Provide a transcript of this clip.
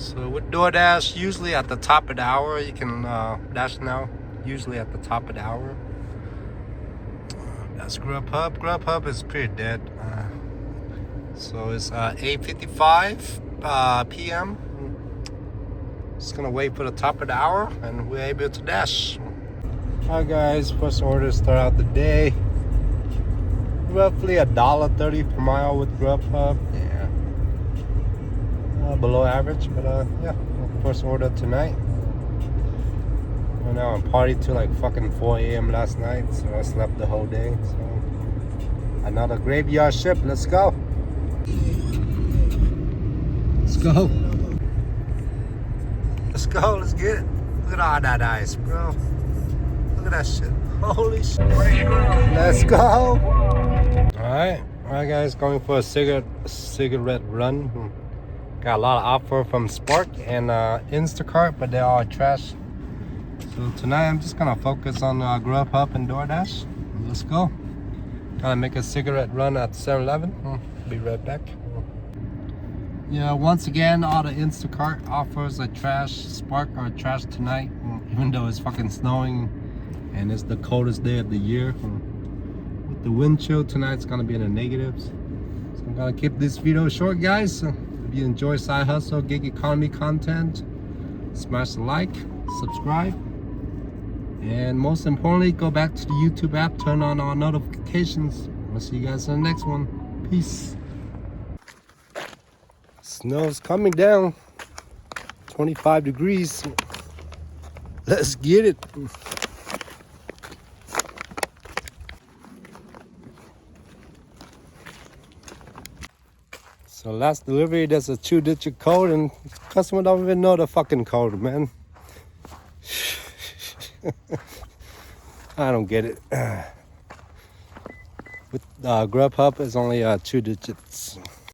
So with DoorDash, usually at the top of the hour, you can dash now. Usually at the top of the hour. That's Grubhub. Grubhub is pretty dead. So it's 8:55 p.m. Just gonna wait for the top of the hour, and we're able to dash. Alright, guys. First order start out the day. Roughly $1.30 per mile with Grubhub. Yeah. Below average, but yeah, first order tonight. Right now I'm partied till like fucking 4 a.m. last night, so I slept the whole day. So another graveyard shift. Let's go. Let's go. Let's go. Let's get it. Look at all that ice, bro. Look at that shit. Holy shit. Let's go. All right, guys. Going for a cigarette run. Got a lot of offer from Spark and Instacart, but they're all trash. So tonight I'm just gonna focus on Grubhub and DoorDash. Let's go. Gonna make a cigarette run at 7-Eleven. Be right back. Yeah, once again, all the Instacart offers are trash. Spark are trash tonight, even though it's fucking snowing and it's the coldest day of the year. With the wind chill tonight, it's gonna be in the negatives. So I'm gonna keep this video short, guys. If you enjoy side hustle, gig economy content, smash the like, subscribe, and most importantly, go back to the YouTube app, turn on all notifications. I'll see you guys in the next one. Peace. Snow's coming down. 25 degrees. Let's get it. So last delivery, there's a 2-digit code, and customer don't even know the fucking code, man. I don't get it. With Grubhub, it's only 2 digits.